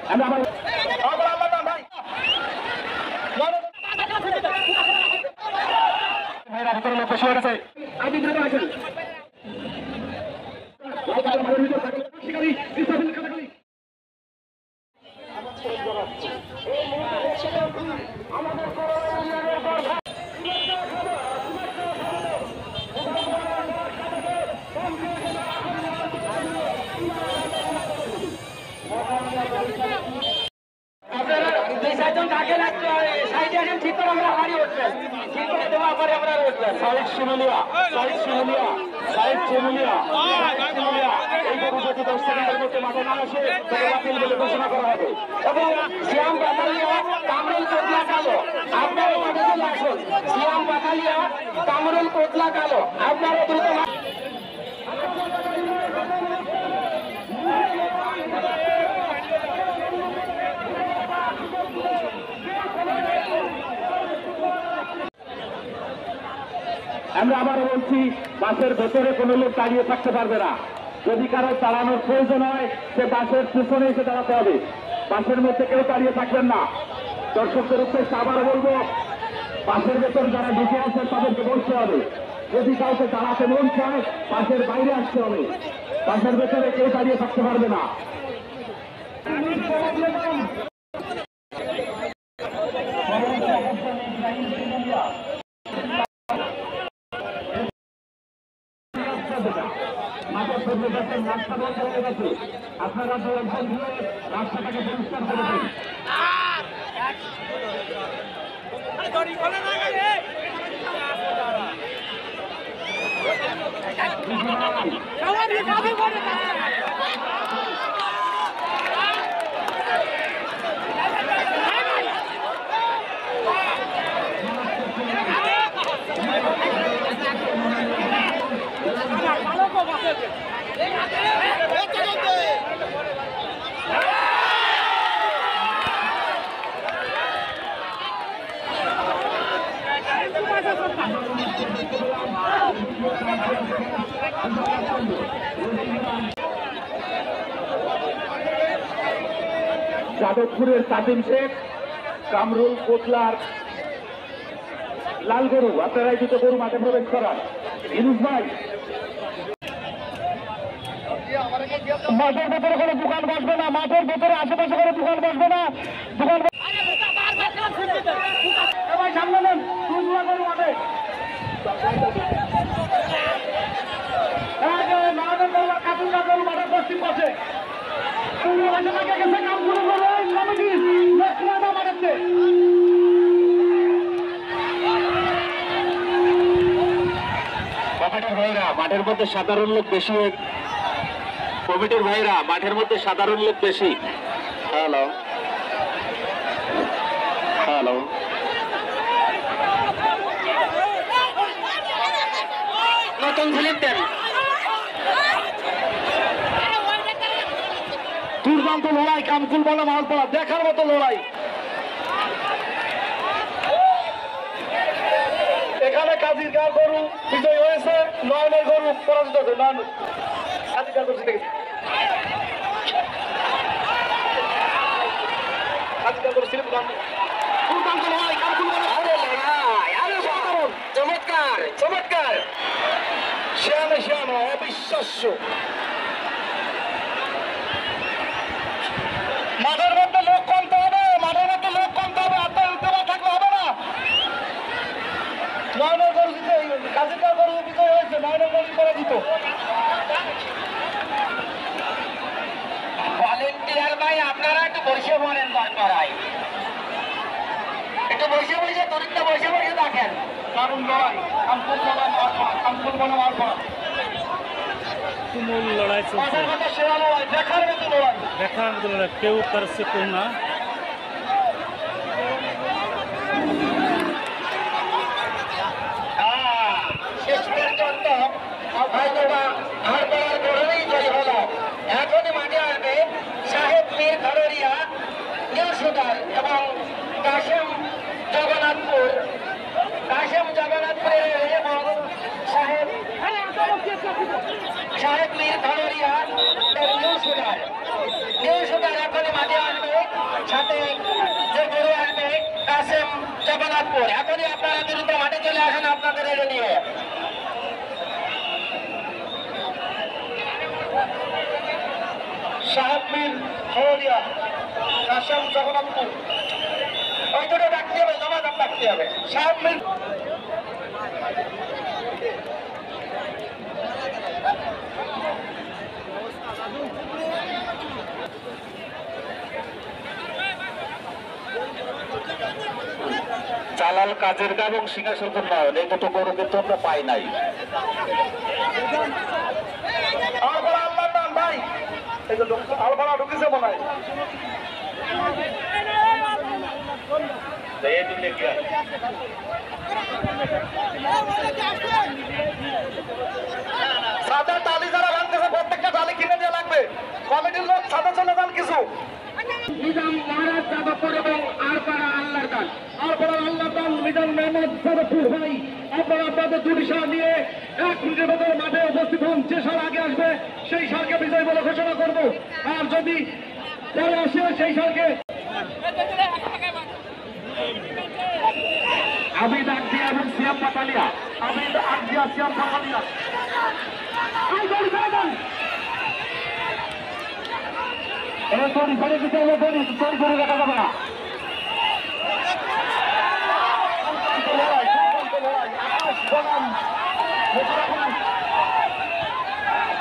আমি আবার ভাইরা ভিতরে লোক বসে গেছে আপনি ভিতরে আসেন ঘোষণা করা হবে এবং শ্যাম বাতালিয়া কামরুল কোটলা কালো আপনারা মাঠে আসুন শ্যাম বাতালিয়া কামরুল কোটলা কালো আপনারা দ্রুত আমরা আবারও বলছি বাসের ভেতরে কোনো লোক দাঁড়িয়ে থাকতে পারবে না যদি কারো চালানোর প্রয়োজন হয় সে বাসের পিছনে এসে দাঁড়াতে হবে বাসের মধ্যে কেউ দাঁড়িয়ে থাকবেন না দর্শকদের উদ্দেশ্যে আবারও বলবো বাসের ভেতর যারা ঢুকে আছে তাদেরকে বসতে হবে যদি কাউকে দাঁড়াতে মন চায় বাসের বাইরে আসতে হবে বাসের ভেতরে কেউ দাঁড়িয়ে থাকতে পারবে না রাস্তা বন্ধ হয়ে গেছে আপনারা দু-একজন দিয়ে রাস্তাটাকে পরিষ্কার করে দিন যাদবপুরের কাদিম শেখ কামরুল কোটলার লাল গরু আপনারা এই দুটো গরু মাঠে প্রবেশ করান ইনুস ভাই মাঠের ভেতরে কোনো দোকান বসবে না মাঠের ভেতরে আশেপাশে কোনো দোকান বসবে না দোকান সামনে নেন মাঠে মাঠের পশ্চিম পাশে মাঠের মধ্যে সাধারণ লোক বেশি কমিটির ভাইরা মাঠের মধ্যে সাধারণ লোক বেশি হ্যালো হ্যালো নতুন স্লিপ দেন দুর্দান্ত লড়াই কামকুল বলে মালপড়া দেখার মতো লড়াই এখানে কাজীর গাঁ গরু বিজয় হয়েছে নয়নের গরু পরাজিত হয়েছে নয়ন কাজীর গাঁ গরু জিতে গেছে কাজীর গাঁ গরু ছিল দুর্দান্ত লড়াই কামকুল বলে চমৎকার চমৎকার শিয়ানো শিয়ানো অবিশ্বাস্য মাঠের মধ্যে লোক কমতে হবে মাঠের মধ্যে লোক কমতে হবে আপনার উদ্যোগ থাকলে হবে না নয়নের গরু দিতে কাজের গরু বিজয় হয়েছে নয়নের গরু করে দিত ভলেন্টিয়ার ভাই আপনারা একটু বসে পড়েন দরকার একটু বসে বসে দরিদ্র বসে বসে দেখেন দারুণ লড়াই কামকুল বলে মারপা তুমুল লড়াই চলছে দেখার মতো লড়াই কেউ করছে কেউ না শেষ পর্যন্ত এখনই মাঠে আসবে সাহেব মীর খররিয়া নিউ সুগার এবং কাশেম জগন্নাথপুরের এবং সাহেব মীর খররিয়া নিউ সুগার এখনই মাঠে আসবে সাহেব মির হলদিয়া, কাশেম জগন্নাথপুর, ওই দুটো ডাকতে হবে, জমাদাম ডাকতে হবে। সাহেব মির চালাল কাজের গা এবং সিংহাসন নয়ন, এই দুটো গরু কিন্তু আমরা পাই নাই। ভাই আলফালা ঢুকেছে মনে হয়। সাদা টালি যারা ভাঙতেছে প্রত্যেকটা টালি কিনে দেওয়া লাগবে। কমিটির লোক সাদা চলে যান কিছু। নিজাম মহারাজ যাদবপুর এবং আরপাড়া আল্লাহর দান, আরপাড়া আল্লাহর দান নিজাম মেহমদ যাদবপুর ভাই, আপনারা আপনাদের দুটি সার নিয়ে 1 মিনিটের ভেতরে মাঠে উপস্থিত হন। যে সার আগে আসবে সেই সারকে বিজয় বলে ঘোষণা করব, আর যদি পরে আসে সেই সারকে আবিদ আকদিয়া এবং সিয়াম পাতালিয়া, আবিদ আকদিয়া সিয়াম পাতালিয়া তৈরি করে দিতে হবে, তৈরি করে রাখা যাবে না।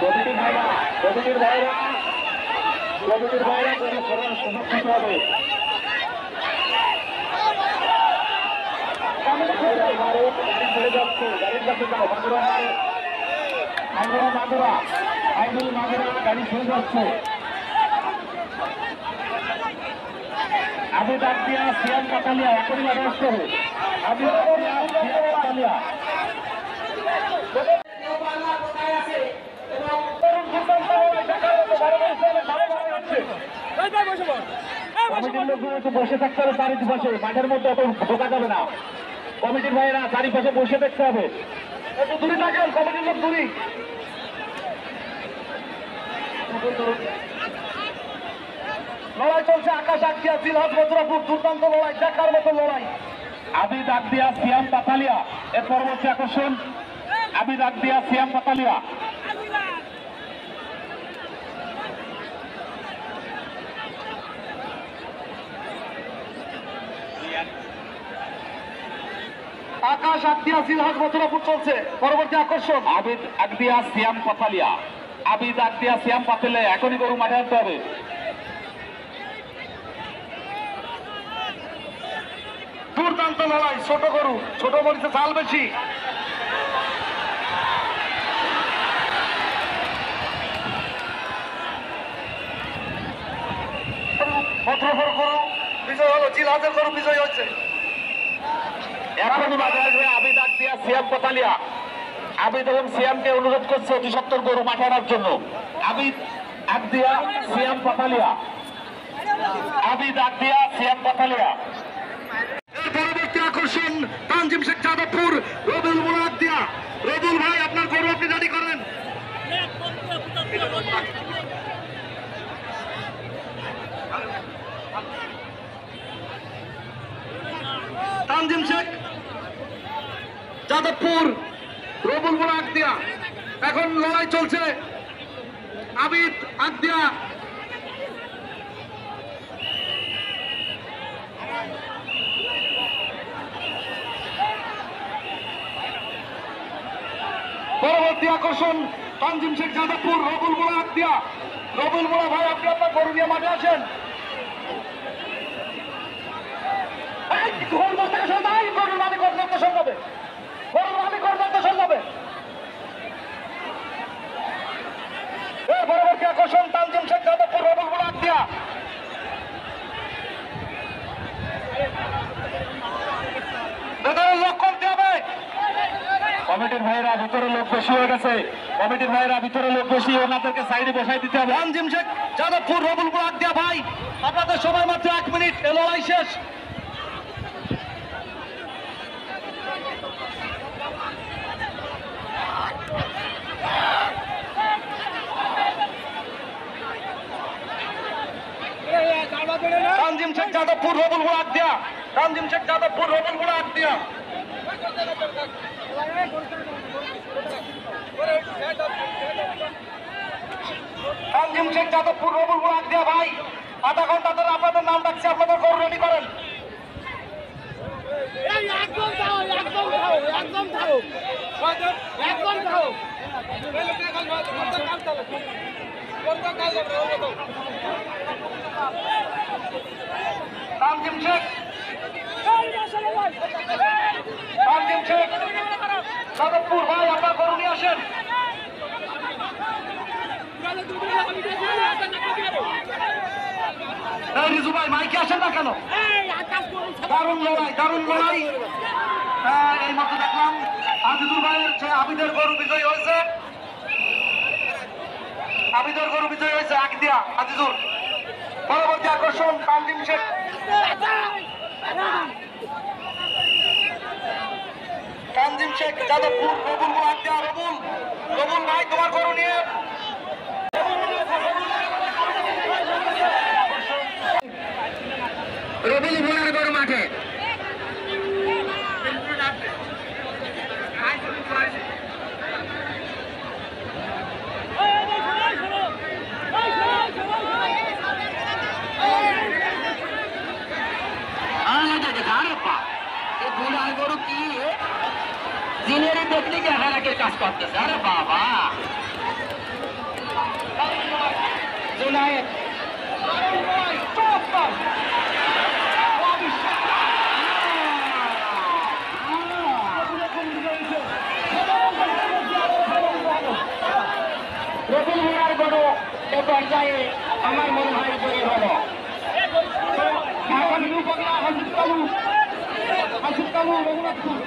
কমিটির ভাইরা সুরক্ষিত হবে। গাড়ি চলে যাচ্ছে, গাড়ির কাছে যাও। মাগুরা গাড়ি চলে যাচ্ছে। আবিদ আকদিয়া সিয়াম পাতালিয়া এখনই অ্যারেস্ট হবে। আবিদ আকদিয়া সিয়াম পাতালিয়া কমিটির লোকগুলো একটু বসে থাকতে হবে চারিপাশে, মাঠের মধ্যে অত ঢোকা যাবে না। কমিটির ভাইয়েরা চারিপাশে বসে থাকতে হবে, একটু দূরে থাকেন। কমিটির লোক দূরে। লড়াই চলছে, আকাশ আকদিয়া জিলহাজ বজ্রপুর, দুর্দান্ত লড়াই, দেখার মতো লড়াই। আবিদ আকদিয়া সিয়াম পাতালিয়া এর পরবর্তী আকর্ষণ। আবিদ আকদিয়া সিয়াম পাতালিয়া। আকাশ আকদিয়া জিলহাজ বজ্রপুর চলছে, পরবর্তী আকর্ষণ। আবিদ আকদিয়া সিয়াম পাতালিয়া, আবিদ আকদিয়া সিয়াম পাতালিয়া এখনই গরু মাঠে আনতে হবে। দুর্দান্ত লড়াই, ছোট গরু, ছোট মরিচে ঝাল বেশি। ভদ্রপুর গরু বিজয় হলো, জিলহাজের গরু বিজয় হয়েছে। এখনই মাঠে আসবে আবিদ আকদিয়া সিয়াম পাতালিয়া। আবিদ এবং সিয়ামকে অনুরোধ করছে অতি সত্তর গরু মাঠে আনার জন্য। আবিদ আকদিয়া সিয়াম পাতালিয়া, আবিদ আকদিয়া সিয়াম পাতালিয়া। পরবর্তী আকর্ষণ তানজিম শেখ যাদবপুর, রবিউল মোড়া আকদিয়া। রবিউল ভাই আপনার গরু আপনি রেডি করেন। তানজিম শেখ যাদবপুর, রবিউল মোড়া আকদিয়া। এখন লড়াই চলছে, আবিদ আকদিয়া পরবর্তী আকর্ষণ তানজিম শেখ যাদবপুর, রবিউল মোড়া আকদিয়া। রবিউল মোড়া ভাই আপনি আপনার গরু নিয়ে মাঠে আসেন। গরুর মালিক করতে সম্ভবে, গরুর মালিক করতে সম্ভবে। পরবর্তী আকর্ষণ তানজিম শেখ যাদবপুর, রবিউল মোড়া আকদিয়া। লোক করতে হবে। কমিটির ভাইয়েরা ভিতরে লোক বেশি হয়ে গেছে, কমিটির ভাইয়েরা ভিতরে লোক বেশি, ওনাদেরকে সাইডে বসাই দিতে হবে। তানজিম শেখ যাদবপুর, রবিউল মোড়া আকদিয়া ভাই আপনাদের সময় মাত্র 1 মিনিট, এ লড়াই শেষ। তানজিম শেখ যাদবপুর, রবিউল মোড়া আকদিয়া। তানজিম শেখ যাদবপুর, রবিউল মোড়া আকদিয়া। তানজিম তানজিম শেখ যাদবপুর রবুল মুরাদ দিয়া ভাই আধা ঘন্টা ধরে আপনাদের নাম ডাকছে, আপনাদের গরু রেডি করেন। একদম খাও, একদম খাও, একদম খাও, একদম খাও। তানজিম শেখ, তানজিম শেখ যাদবপুর ভাই আপনার গরু নিয়ে আসেন। এই রিজু ভাই মাইকে আসেন না কেন? দারুণ লড়াই, দারুণ লড়াই। এই মাত্র দেখলাম আজিজুর ভাইয়ের আবিদের গরু বিজয়ী হয়েছে, আবিদের গরু বিজয়ী হয়েছে আগ দিয়া আজিজুর। পরবর্তী আকর্ষণ তানজিম শেখ। তানজিম শেখ যাদবপুর রবুল মুরাদ দিয়া রবুল, রবুল ভাই তোমার গরু নিয়ে রবুল ভোলার গরু মাঠে। বুড়ার গরু কি জিনের টেকনিকে হেরাকের কাজ করতেছে। আরে বাবা জুনায়েদ রবুল মুরার গরু এ পর্যায়ে আমার মনে হয় জয়ী হলো। এখন রূপকলা হাসিব কালু, হাসিব কালু রঘুনাথপুর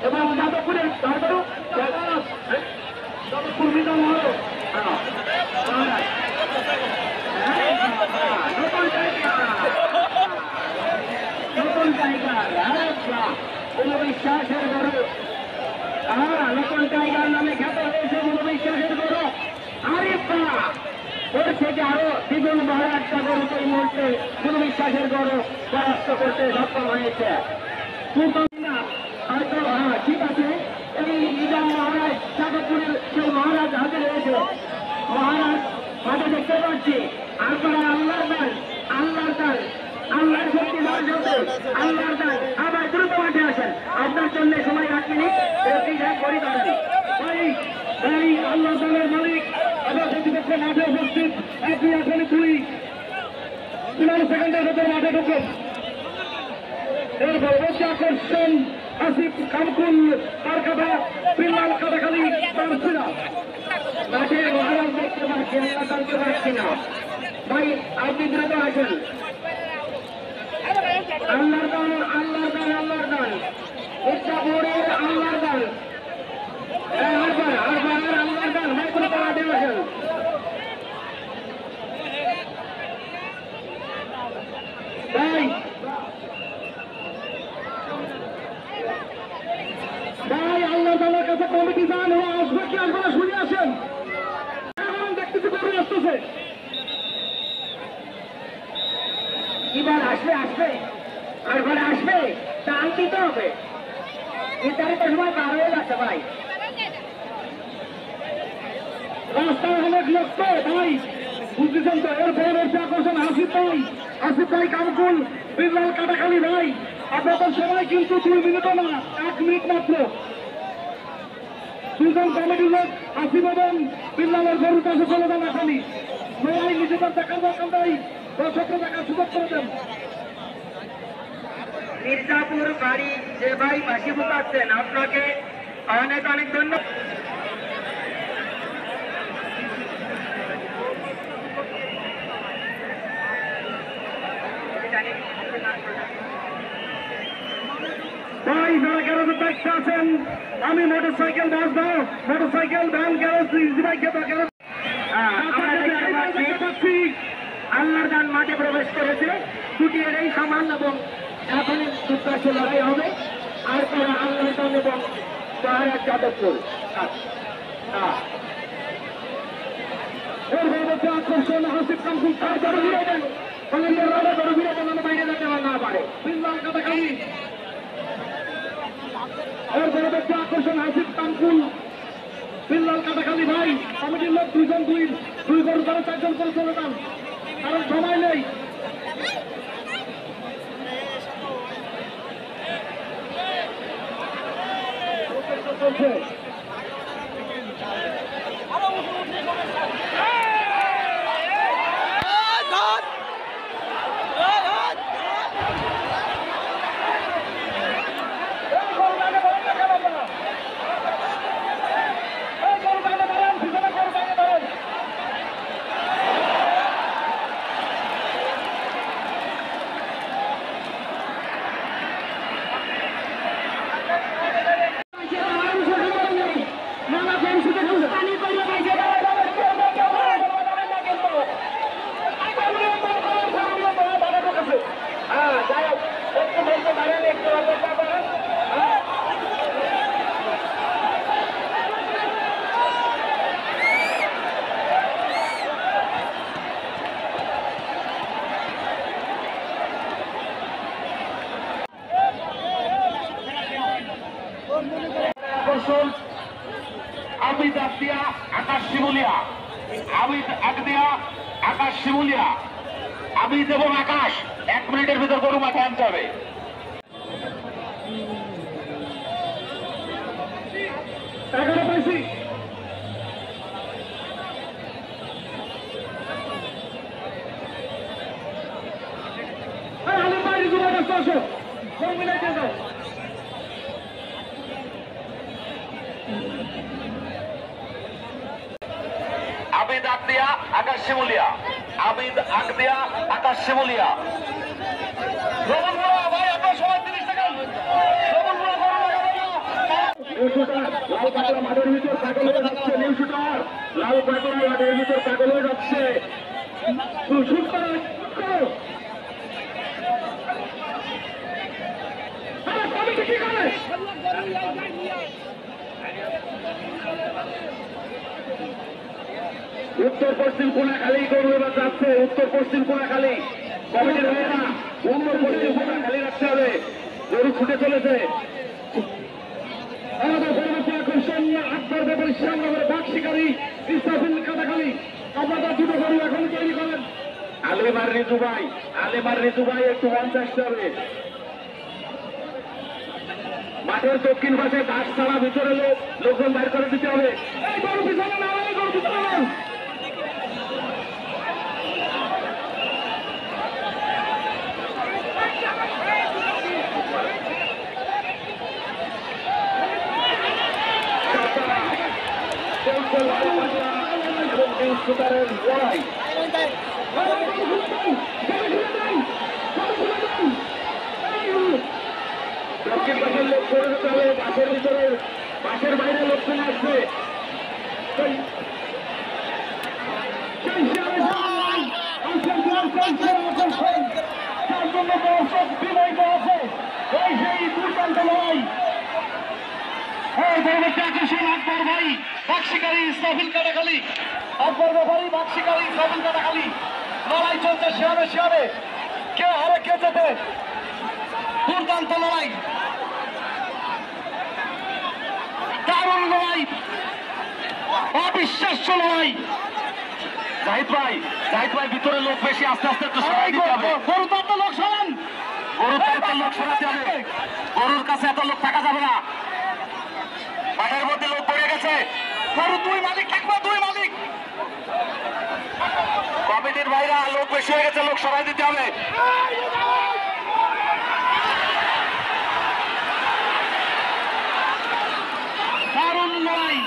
এবং যাদবপুরের যাদবপুর বিধান হল নতুন টাইগার কোন বিশ্বাসের গরু, নতুন টাইগার নামে খ্যাত হয়েছে কোন বিশ্বাসের গরু। আরে ওর থেকে আরো দ্বিগুণ বড় একটা গরুকে এই মুহূর্তে কোন বিশ্বাসের গরু পরাস্ত করতে সক্ষম হয়েছে। হয়তো ঠিক আছে, এই নিজাম মহারাজ যাদবপুরের সেই মহারাজ হাতে রয়েছে। মহারাজ মাঠে দেখতে পাচ্ছি, আপনারা আল্লাহর দান, আল্লাহর দান, আল্লাহর শক্তি আল্লাহর দান। আবার দ্রুত মাঠে আসেন, আপনার জন্য সময় রাখেনি করি দাঁড়ান। এই আল্লাহ দানের মালিক আবার প্রতিপক্ষ মাঠে উপস্থিত। আপনি এখন 2 সেকেন্ডের ভেতর মাঠে ঢুকুন। এর পরবর্তী আকর্ষণ আসিফ কামকুল তার কাটা বিল্লাল কাটাখালি পারছি না, মাঠে মহারাজ দেখতে পাচ্ছি, আল্লাহ টানতে পারছি না। ভাই আপনি দ্রুত আসেন। আল্লাহর দান, আল্লাহর দান, আল্লাহর দান, ইচ্ছাপুরের আল্লাহর দান, আল্লাহর দান। ভাই কোনো মাঠে আসেন। ভাই ভাই আল্লাহ তাআলার কাছে কমিটি যান, ও আসবে কি আসবে না শুনে আসেন। এখন দেখতেছি করে আসতেছে, এবার আসবে আসবে আর ঘরে আসবে, টান দিতে হবে। নির্ধারিত সময় পার হয়ে যাচ্ছে ভাই। রাস্তায় অনেক লোক তো ভাই, বুঝতেছেন তো। এর পরবর্তী আকর্ষণ আসিফ ভাই কামকুল বিল্লাল কাটাখালী ভাই, আপনাদের সবাই কিন্তু 2 মিনিটও না, 1 মিনিট মাত্র। দুজন কমিটির লোক আসিফ এবং বিল্লালের গরুর কাছে চলে যান এখনই। সবাই নিজেদের দেখার দরকার নাই, দর্শকরা দেখার সুযোগ করে দেন। মির্জাপুর বাড়ি যে ভাই বাসি বুকাচ্ছেন, আপনাকে অনেক অনেক ধন্যবাদ। ভাই যারা গ্যারেজের দায়িত্বে আছেন, আমি মোটরসাইকেল বাস দাও, মোটরসাইকেল ভ্যান গ্যারেজ বাইকে গ্যারেজ পাচ্ছি। আল্লাহর দান মাঠে প্রবেশ করেছে, ছুটিয়ে এই সামান্য এবং এখনই যুক্তরাষ্ট্র লড়াই হবে। আর তারা আল্লাহর দান এবং মহারাজ যাদবপুর। এর পরবর্তী আকর্ষণ আসিফ কামকুল গরু ফিরে দেন, গরু ফিরে দেন, আমি বাইরে যেতে না পারে। বিল্লাল কাটাখালী। এর পরবর্তী আকর্ষণ আসিফ কামকুল বিল্লাল কাটাখালী ভাই, কমিটির লোক দুই গরু করে 4 জন করে চলে যান, কারণ সময় নেই। চলছে আকর্ষণ আবিদ আকদিয়া আকাশ শিমুলিয়া, আবিদ আকদিয়া আকাশ শিমুলিয়া, আবিদ এবং আকাশ 1 মিনিটের ভিতর গরু মাঠে আনতে হবে। এগারো পাইছি আলিম ভাই রিজুভাই কাছে আসো, গরু মিলাইতে যাও। আবিদ আকদিয়া আকাশ শিমুলিয়া, আবিদ আকদিয়া আকাশ শিমুলিয়া। ভাই আপনার সবাই 30 সেকেন্ড। লাল পাকড়া মাঠের ভিতর পাগল হয়ে যাচ্ছে, নিউ শুটার লাল পাকড়া মাঠের ভিতর পাগল হয়ে যাচ্ছে। শুট করো, কমিটি কি করে? উত্তর পশ্চিম কোনাখালী গরু এবার যাচ্ছে, উত্তর পশ্চিম কোনাখালী কমিটির হয়ে না, উত্তর পশ্চিম কোনাখালী রাখতে হবে। গরু ছুটে চলেছে। আমাদের পরবর্তী আকর্ষণ আকবর ব্যাপারী শ্যামনগর বাঘ শিকারী ইসরাফিল কাটাখালী। আপনারা দুটো গরু এখন তৈরি করেন। আলিমার রিজু ভাই একটু মঞ্চে আসতে হবে। মাঠের দক্ষিণ পাশে ঘাস ছাড়া ভিতরে লোকজন বাইর করে দিতে হবে। এই গরু পিছনে না, এই গরু পিছনে না। সুতারের লড়াই দক্ষিণ পাশের লোক করে দিতে হবে। বাসের ভিতরে, বাসের বাইরে লোক চলে আসবে। বিবাহিত আছে ওই সেই দুর্দান্ত লড়াই। পরবর্তী আকর্ষণ আকবর ভাই বাঘ শিকারী ইসরাফিল কাটাখালী, আকবর ব্যাপারী বাঘ শিকারী ইসরাফিল কাটাখালী। লড়াই চলছে শিয়াবে, কে হারে কে যেতে, দুর্দান্ত লড়াই, দারুণ লড়াই। অবিশ্বাস্য লড়াই। জাহিদ ভাই ভিতরে লোক বেশি, আস্তে আস্তে একটু সরাই দিতে হবে। গরু তো এত লোক সরান, গরুর তো এত লোক সরাতে হবে, গরুর কাছে এত লোক থাকা যাবে না। মাঠের মধ্যে লোক পড়ে গেছে, গরু দুই মালিক থাকবে, দুই মালিক। কমিটির ভাইরা লোক বেশি হয়ে গেছে, লোক সরাই দিতে হবে। দারুণ লড়াই।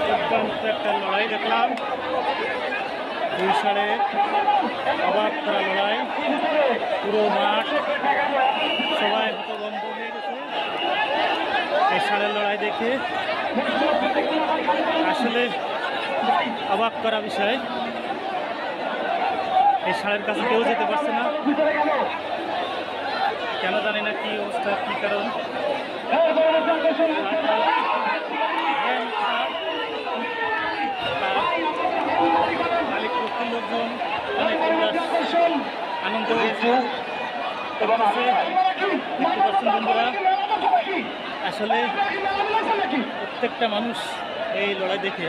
দুর্দান্ত একটা লড়াই দেখলাম, দুই সারে অবাক করা লড়াই, পুরো মাঠ সবাই হতভম্ব হয়ে গেছে এই ষাঁড়ের লড়াই দেখে। আসলে অবাক করা বিষয়, এই ষাঁড়ের কাছে কেউ যেতে পারছে না, কেন জানি না কি অবস্থা, কি কারণ। মালিক পক্ষের লোকজন অনেক আনন্দ হয়েছে। বন্ধুরা, আসলে প্রত্যেকটা মানুষ এই লড়াই দেখে